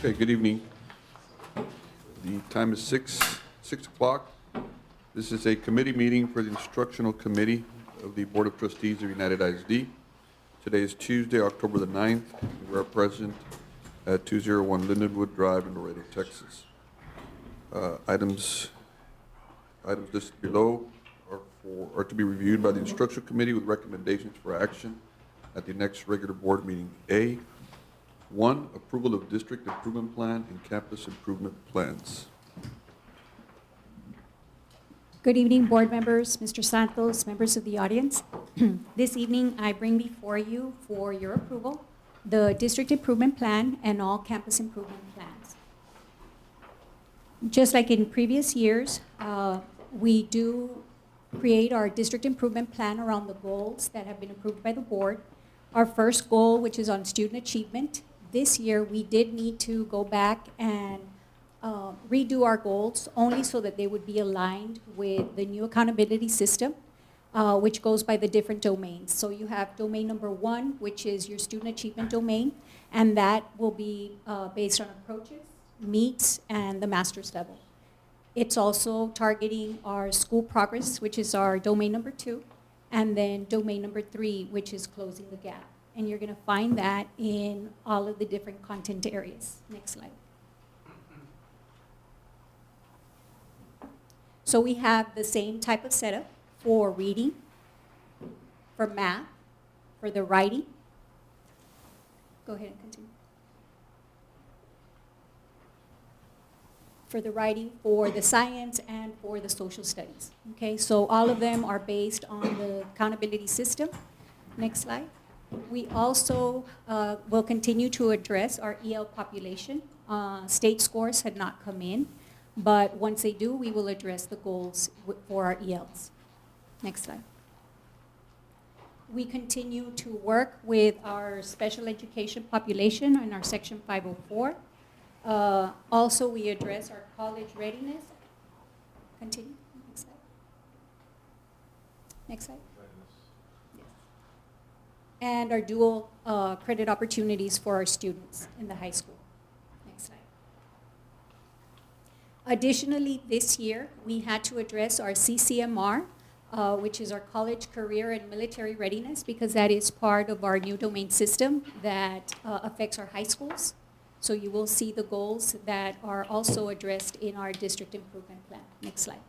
Okay, good evening. The time is six o'clock. This is a committee meeting for the Instructional Committee of the Board of Trustees of United ISD. Today is Tuesday, October the 9th. We are present at 201 Lindenwood Drive in Laredo, Texas. Items listed below are to be reviewed by the Instructional Committee with recommendations for action at the next regular board meeting. A, 1, approval of district improvement plan and campus improvement plans. Good evening, board members, Mr. Santos, members of the audience. This evening, I bring before you for your approval the district improvement plan and all campus improvement plans. Just like in previous years, we do create our district improvement plan around the goals that have been approved by the board. Our first goal, which is on student achievement, this year we did need to go back and redo our goals only so that they would be aligned with the new accountability system, which goes by the different domains. So you have domain number 1, which is your student achievement domain, and that will be based on approaches, meets, and the master's level. It's also targeting our school progress, which is our domain number 2, and then domain number 3, which is closing the gap. And you're going to find that in all of the different content areas. Next slide. So we have the same type of setup for reading, for math, for the writing. Go ahead and continue. For the writing, for the science, and for the social studies. Okay, so all of them are based on the accountability system. Next slide. We also will continue to address our EL population. State scores had not come in, but once they do, we will address the goals for our ELs. Next slide. We continue to work with our special education population in our section 504. Also, we address our college readiness. Continue. Next slide. Next slide. Yes. And our dual credit opportunities for our students in the high school. Next slide. Additionally, this year, we had to address our CCMR, which is our college, career, and military readiness, because that is part of our new domain system that affects our high schools. So you will see the goals that are also addressed in our district improvement plan. Next slide.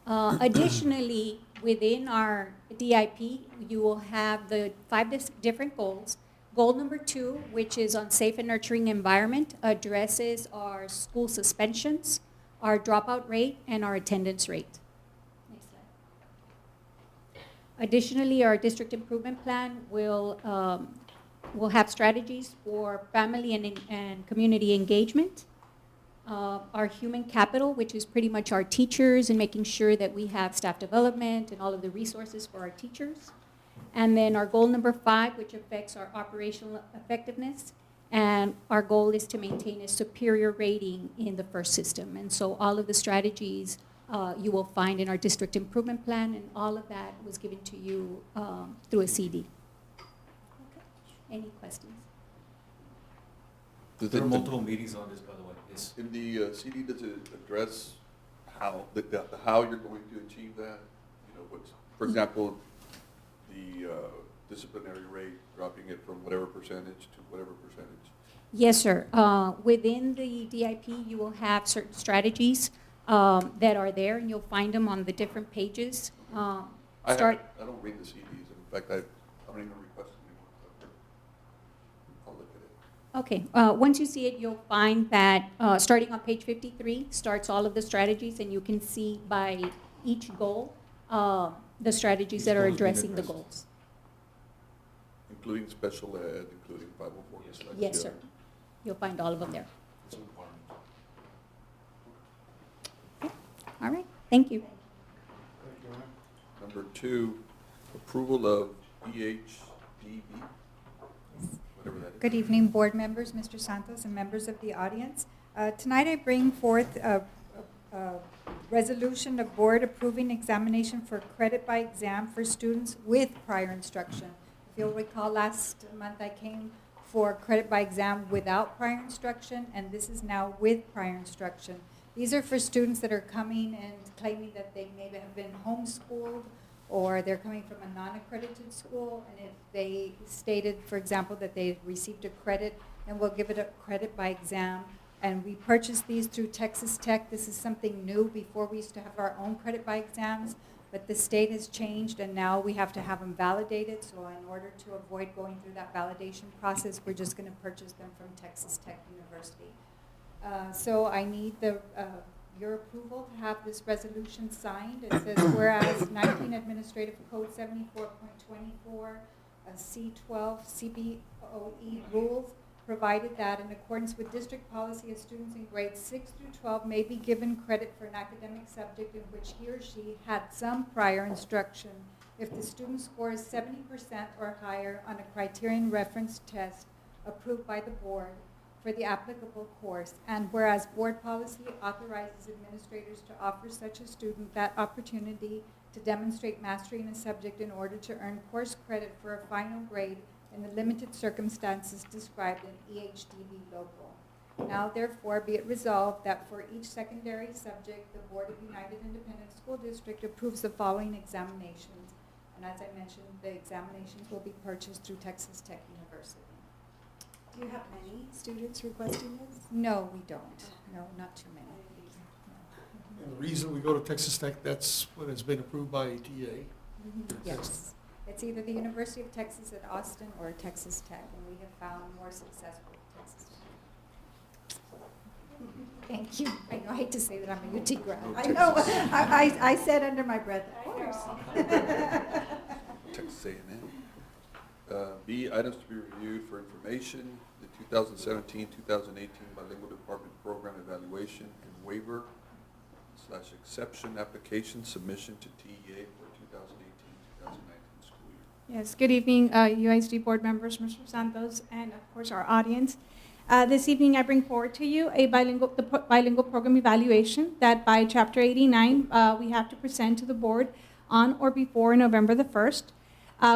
Additionally, within our DIP, you will have the 5 different goals. Goal number 2, which is on safe and nurturing environment, addresses our school suspensions, our dropout rate, and our attendance rate. Next slide. Additionally, our district improvement plan will have strategies for family and community engagement. Our human capital, which is pretty much our teachers and making sure that we have staff development and all of the resources for our teachers. And then our goal number 5, which affects our operational effectiveness. And our goal is to maintain a superior rating in the FIRST system. And so all of the strategies you will find in our district improvement plan, and all of that was given to you through a CD. Any questions? There are multiple meetings on this, by the way. Yes. In the CD, does it address how how you're going to achieve that? You know, what's, for example, the disciplinary rate, dropping it from whatever percentage to whatever percentage? Yes, sir. Within the DIP, you will have certain strategies that are there, and you'll find them on the different pages. I don't read the CDs. In fact, I don't even request anyone. I'll look at it. Okay. Once you see it, you'll find that starting on page 53 starts all of the strategies, and you can see by each goal the strategies that are addressing the goals. Including special ed, including 504 dyslexia. Yes, sir. You'll find all of them there. It's a requirement. Okay. All right. Thank you. Number 2, approval of EHDB, whatever that is. Good evening, board members, Mr. Santos, and members of the audience. Tonight I bring forth a resolution of board approving examination for credit by exam for students with prior instruction. If you'll recall, last month I came for credit by exam without prior instruction, and this is now with prior instruction. These are for students that are coming and claiming that they maybe have been homeschooled, or they're coming from a non-accredited school, and if they stated, for example, that they received a credit, then we'll give it a credit by exam. And we purchased these through Texas Tech. This is something new. Before we used to have our own credit by exams, but the state has changed, and now we have to have them validated. So in order to avoid going through that validation process, we're just going to purchase them from Texas Tech University. So I need your approval to have this resolution signed. It says, whereas 19 Administrative Code 74.24, C12 CBOE rules provided that in accordance with district policy, a student in grades 6 through 12 may be given credit for an academic subject in which he or she had some prior instruction if the student scores 70% or higher on a criterion reference test approved by the board for the applicable course. And whereas board policy authorizes administrators to offer such a student that opportunity to demonstrate mastery in a subject in order to earn course credit for a final grade in the limited circumstances described in EHDB local. Now therefore be it resolved that for each secondary subject, the Board of United Independent School District approves the following examinations. And as I mentioned, the examinations will be purchased through Texas Tech University. Do you have many students requesting this? No, we don't. No, not too many. And the reason we go to Texas Tech, that's when it's been approved by ATA. Yes. It's either the University of Texas at Austin or Texas Tech, and we have found more success with Texas Tech. Thank you. I know, I hate to say that I'm a UT grad. I know, I said under my breath, of course. Texas A&M. B, items to be reviewed for information, the 2017-2018 Bilingual Department Program Evaluation and Waiver / Exception Application Submission to TEA for 2018-2019 school year. Yes, good evening, UISD board members, Mr. Santos, and of course our audience. This evening I bring forward to you the bilingual program evaluation that by Chapter 89 we have to present to the board on or before November the 1st.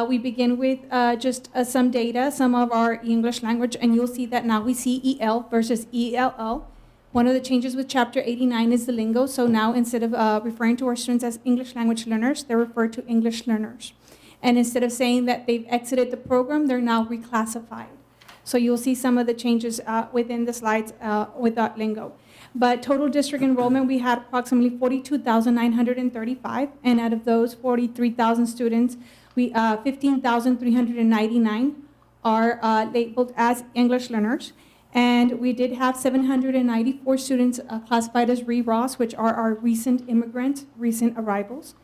We begin with just some data, some of our English language, and you'll see that now we see EL versus ELL. One of the changes with Chapter 89 is the lingo, so now instead of referring to our students as English language learners, they're referred to English learners. And instead of saying that they've exited the program, they're now reclassified. So you'll see some of the changes within the slides with that lingo. But total district enrollment, we had approximately 42,935, and out of those 43,000 students, 15,399 are labeled as English learners. And we did have 794 students classified as REROS, which are our recent immigrants, recent arrivals.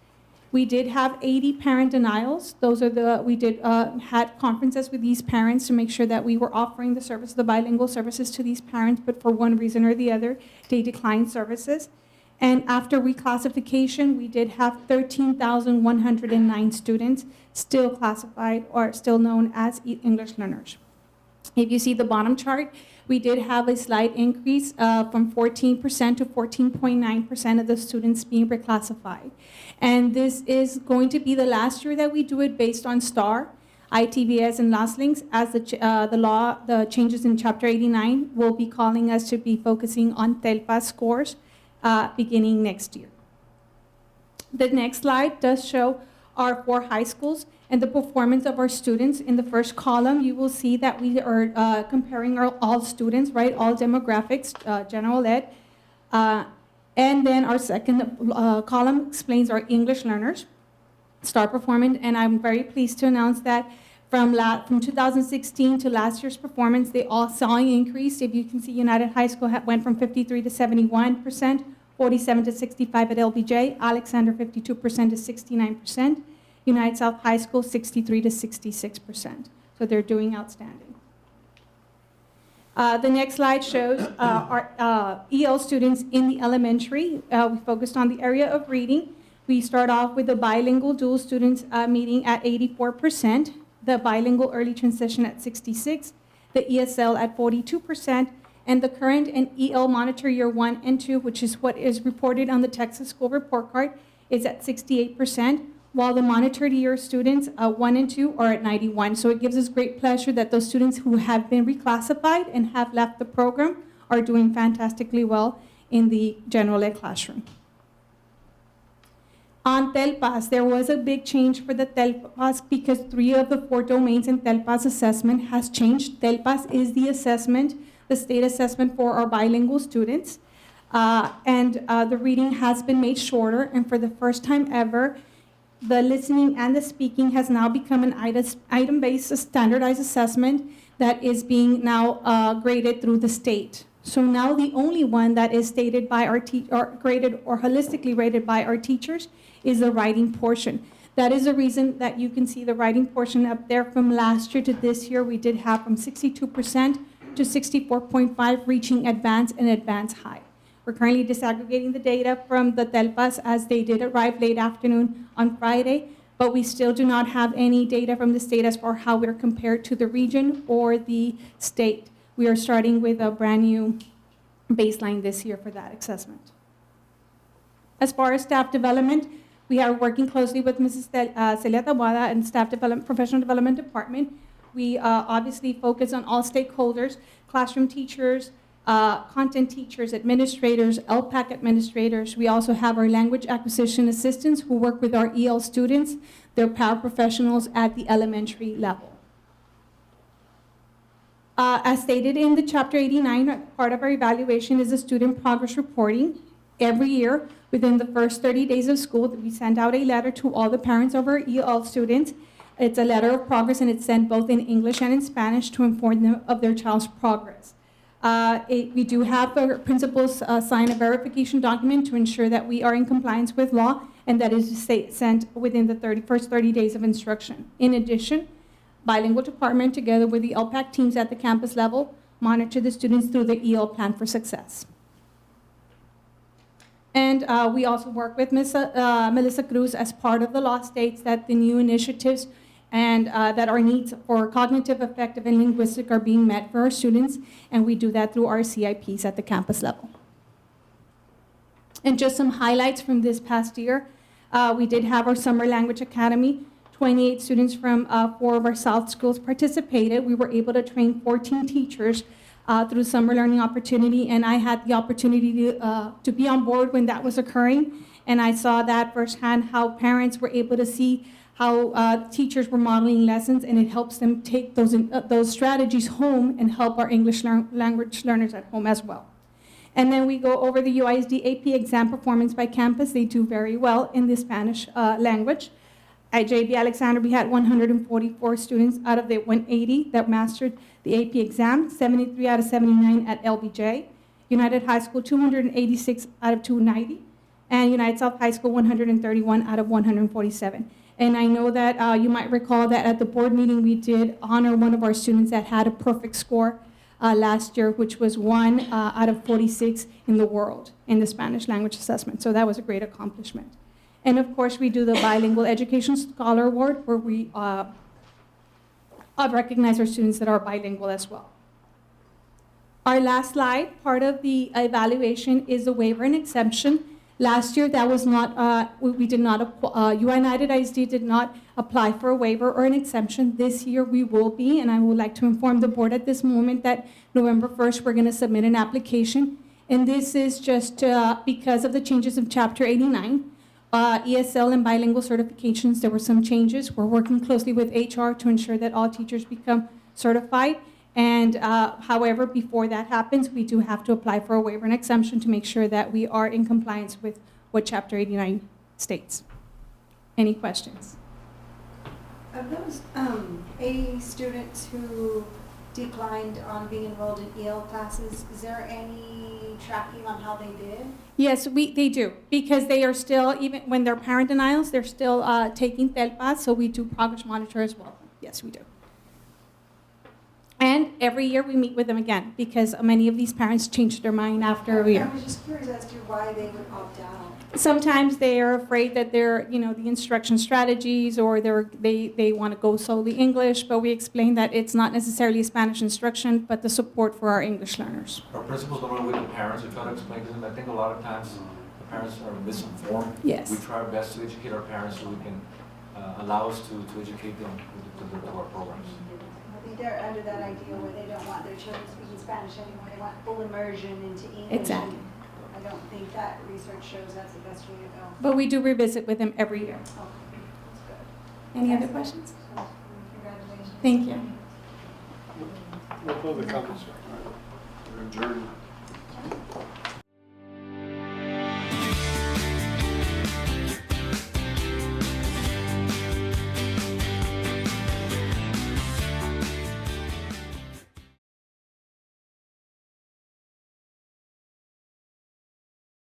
We did have 80 parent denials. Those are we had conferences with these parents to make sure that we were offering the bilingual services to these parents, but for one reason or the other, they declined services. And after reclassification, we did have 13,109 students still classified or still known as English learners. If you see the bottom chart, we did have a slight increase from 14% to 14.9% of the students being reclassified. And this is going to be the last year that we do it based on STAR, ITBS, and LASLINGs, as the changes in Chapter 89 will be calling us to be focusing on TELPA scores beginning next year. The next slide does show our 4 high schools and the performance of our students. In the first column, you will see that we are comparing all students, right, all demographics, general ed. And then our second column explains our English learners, STAR performance, and I'm very pleased to announce that from 2016 to last year's performance, they all saw an increase. If you can see, United High School went from 53 to 71%, 47 to 65 at LBJ, Alexander 52% to 69%, United South High School 63 to 66%. So they're doing outstanding. The next slide shows our EL students in the elementary. We focused on the area of reading. We start off with the bilingual dual students meeting at 84%, the bilingual early transition at 66%, the ESL at 42%, and the current and EL monitor year 1 and 2, which is what is reported on the Texas School Report Card, is at 68%, while the monitored year students, 1 and 2, are at 91. So it gives us great pleasure that those students who have been reclassified and have left the program are doing fantastically well in the general ed classroom. On TELPAS, there was a big change for the TELPAS because 3 of the 4 domains in TELPAS assessment has changed. TELPAS is the assessment, the state assessment for our bilingual students. The reading has been made shorter, and for the first time ever, the listening and the speaking has now become an item-based standardized assessment that is being now graded through the state. So now the only one that is stated by or graded or holistically rated by our teachers is the writing portion. That is the reason that you can see the writing portion up there. From last year to this year, we did have from 62% to 64.5 reaching advanced and advanced high. We're currently disaggregating the data from the TELPAS as they did arrive late afternoon on Friday, but we still do not have any data from the state as far as how we're compared to the region or the state. We are starting with a brand new baseline this year for that assessment. As far as staff development, we are working closely with Mrs. Celia Taboada and Staff Development, Professional Development Department. We obviously focus on all stakeholders, classroom teachers, content teachers, administrators, LPAC administrators. We also have our language acquisition assistants who work with our EL students. They're paraprofessionals at the elementary level. As stated in the Chapter 89, part of our evaluation is the student progress reporting. Every year, within the first 30 days of school, we send out a letter to all the parents of our EL students. It's a letter of progress, and it's sent both in English and in Spanish to inform them of their child's progress. We do have the principals sign a verification document to ensure that we are in compliance with law, and that is sent within the first 30 days of instruction. In addition, bilingual department, together with the LPAC teams at the campus level, monitor the students through the EL Plan for Success. And we also work with Ms. Melissa Cruz as part of the law states that the new initiatives and that our needs for cognitive, affective, and linguistic are being met for our students, and we do that through our CIPs at the campus level. And just some highlights from this past year, we did have our Summer Language Academy. 28 students from 4 of our South schools participated. We were able to train 14 teachers through Summer Learning Opportunity, and I had the opportunity to be on board when that was occurring, and I saw that firsthand, how parents were able to see how teachers were modeling lessons, and it helps them take those strategies home and help our English language learners at home as well. And then we go over the UISD AP exam performance by campus. They do very well in the Spanish language. At JB Alexander, we had 144 students out of the 180 that mastered the AP exam, 73 out of 79 at LBJ. United High School, 286 out of 290. And United South High School, 131 out of 147. And I know that you might recall that at the board meeting, we did honor one of our students that had a perfect score last year, which was 1 out of 46 in the world in the Spanish language assessment. So that was a great accomplishment. And of course, we do the Bilingual Education Scholar Award, where we recognize our students that are bilingual as well. Our last slide, part of the evaluation is the waiver and exemption. Last year, that was not, we did not, United ISD did not apply for a waiver or an exemption. This year, we will be, and I would like to inform the board at this moment that November 1st, we're going to submit an application. And this is just because of the changes of Chapter 89. ESL and bilingual certifications, there were some changes. We're working closely with HR to ensure that all teachers become certified. And however, before that happens, we do have to apply for a waiver and exemption to make sure that we are in compliance with what Chapter 89 states. Any questions? Of those 80 students who declined on being enrolled in EL classes, is there any tracking on how they did? Yes, they do, because they are still, even when they're parent denials, they're still taking TELPAS, so we do progress monitor as well. Yes, we do. And every year we meet with them again, because many of these parents change their mind after a year. I was just curious as to why they would opt out. Sometimes they are afraid that they're, the instruction strategies, or they want to go solely English, but we explain that it's not necessarily Spanish instruction, but the support for our English learners. Our principals don't know with the parents who try to explain to them. I think a lot of times the parents are misinformed. Yes. We try our best to educate our parents so we can allow us to educate them to our programs. I think they're under that idea where they don't want their children speaking Spanish anymore. They want full immersion into English. Exactly. And I don't think that research shows that's the best way to go. But we do revisit with them every year. Okay, that's good. Any other questions? Congratulations. Thank you. No further comments, sir. We're adjourned.